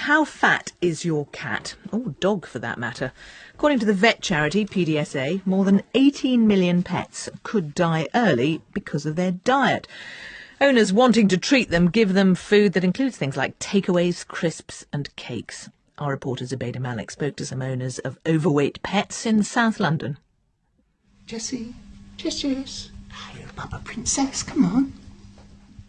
how fat is your cat? Or dog, for that matter? According to the vet charity PDSA, more than 18 million pets could die early because of their diet. Owners wanting to treat them give them food that includes things like takeaways, crisps and cakes. Our reporter Zubaida Malik spoke to some owners of overweight pets in South London. Jessie, Jess. Hey, Papa Princess, come on.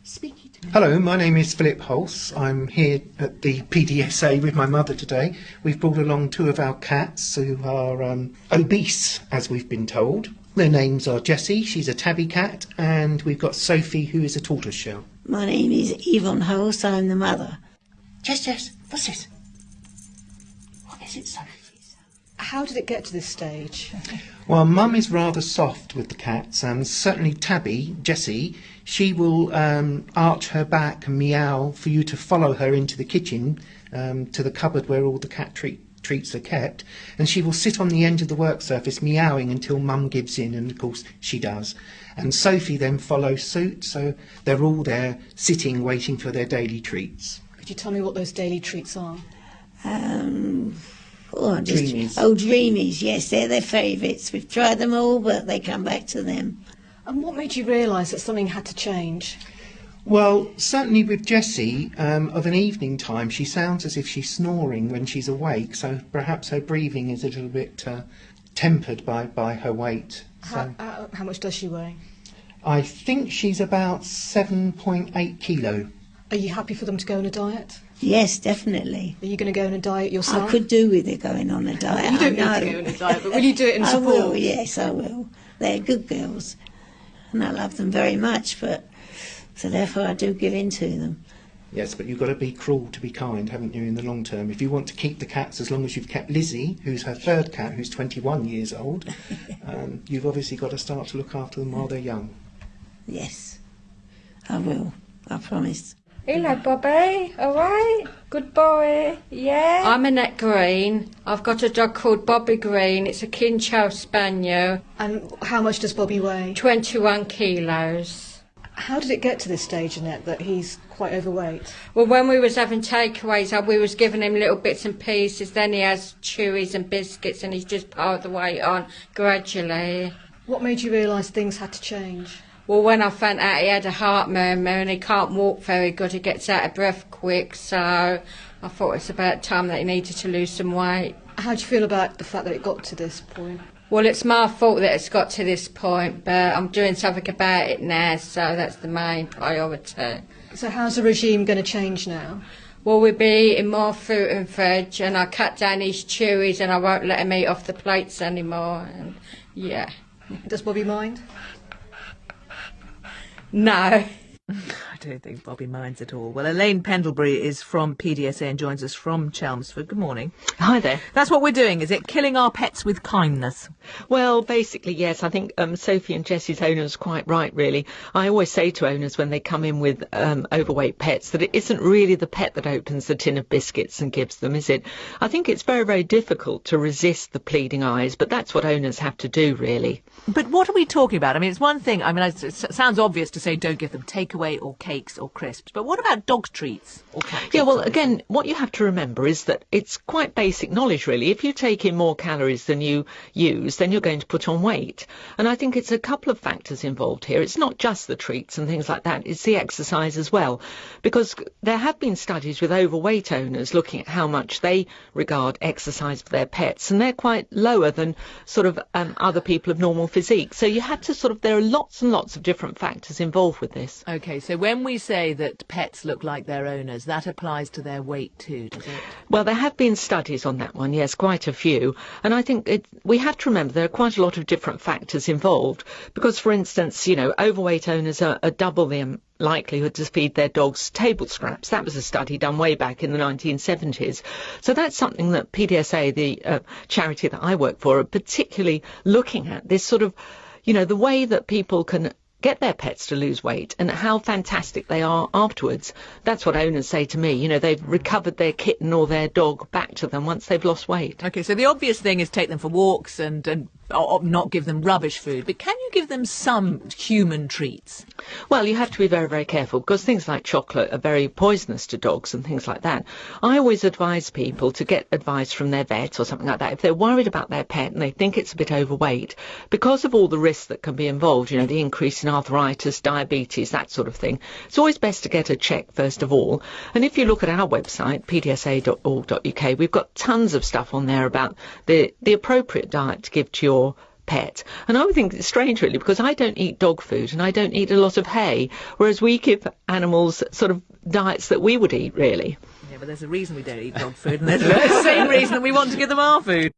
Speaky to me. Hello, my name is Philip Hulse. I'm here at the PDSA with my mother today. We've brought along two of our cats who are obese, as we've been told. Their names are Jessie, she's a tabby cat, and we've got Sophie, who is a tortoiseshell. My name is Yvonne Hulse, I'm the mother. Jess, what's this? What is it, Sophie? How did it get to this stage? Well, Mum is rather soft with the cats, and certainly Tabby, Jessie, she will arch her back and meow for you to follow her into the kitchen, to the cupboard where all the cat treats are kept, and she will sit on the end of the work surface meowing until Mum gives in, and of course she does. And Sophie then follows suit, so they're all there sitting waiting for their daily treats. Could you tell me what those daily treats are? Dreamies. Oh, Dreamies, yes, they're their favourites. We've tried them all, but they come back to them. And what made you realise that something had to change? Well, certainly with Jessie, of an evening time, she sounds as if she's snoring when she's awake, so perhaps her breathing is a little bit tempered by her weight. So How much does she weigh? I think she's about 7.8 kilo. Are you happy for them to go on a diet? Yes, definitely. Are you going to go on a diet yourself? I could do with it going on a diet. You don't need to go on a diet, but will you do it in support? I will, yes, I will. They're good girls, and I love them very much, so therefore I do give in to them. Yes, but you've got to be cruel to be kind, haven't you, in the long term? If you want to keep the cats as long as you've kept Lizzie, who's her third cat, who's 21 years old, you've obviously got to start to look after them while they're young. Yes, I will. I promise. Hello, Bobby. All right? Good boy. Yeah? I'm Annette Green. I've got a dog called Bobby Green. It's a King Charles Spaniel. And how much does Bobby weigh? 21 kilos. How did it get to this stage, Annette, that he's quite overweight? Well, when we was having takeaways, we was giving him little bits and pieces. Then he has chewies and biscuits, and he's just piled the weight on gradually. What made you realise things had to change? Well, when I found out he had a heart murmur and he can't walk very good, he gets out of breath quick, so I thought it's about time that he needed to lose some weight. How do you feel about the fact that it got to this point? Well, it's my fault that it's got to this point, but I'm doing something about it now, so that's the main priority. So how's the regime going to change now? Well, we'll be eating more fruit and veg, and I cut down his chewies and I won't let him eat off the plates anymore, and yeah. Does Bobby mind? No. I don't think Bobby minds at all. Well, Elaine Pendlebury is from PDSA and joins us from Chelmsford. Good morning. Hi there. That's what we're doing, is it? Killing our pets with kindness? Well, basically, yes. I think Sophie and Jessie's owner is quite right, really. I always say to owners when they come in with overweight pets that it isn't really the pet that opens the tin of biscuits and gives them, is it? I think it's very, very difficult to resist the pleading eyes, but that's what owners have to do, really. But what are we talking about? I mean, it's one thing, it sounds obvious to say don't give them takeaway or cakes or crisps, but what about dog treats or cat treats? Yeah, well, again, what you have to remember is that it's quite basic knowledge, really. If you take in more calories than you use, then you're going to put on weight. And I think it's a couple of factors involved here. It's not just the treats and things like that, it's the exercise as well. Because there have been studies with overweight owners looking at how much they regard exercise for their pets, and they're quite lower than sort of other people of normal physique. So you have to there are lots and lots of different factors involved with this. OK, so when we say that pets look like their owners, that applies to their weight too, does it? Well, there have been studies on that one, yes, quite a few. And I think we have to remember there are quite a lot of different factors involved. Because, for instance, overweight owners are double the likelihood to feed their dogs table scraps. That was a study done way back in the 1970s. So that's something that PDSA, the charity that I work for, are particularly looking at, this sort of, the way that people can get their pets to lose weight and how fantastic they are afterwards. That's what owners say to me. They've recovered their kitten or their dog back to them once they've lost weight. OK, so the obvious thing is take them for walks and or not give them rubbish food, but can you give them some human treats? Well, you have to be very, very careful because things like chocolate are very poisonous to dogs and things like that. I always advise people to get advice from their vet or something like that if they're worried about their pet and they think it's a bit overweight because of all the risks that can be involved, you know, the increase in arthritis, diabetes, that sort of thing. It's always best to get a check first of all. And if you look at our website, pdsa.org.uk, we've got tons of stuff on there about the appropriate diet to give to your pet. And I would think it's strange really because I don't eat dog food and I don't eat a lot of hay, whereas we give animals sort of diets that we would eat really. Yeah, but there's a reason we don't eat dog food and there's the same reason we want to give them our food.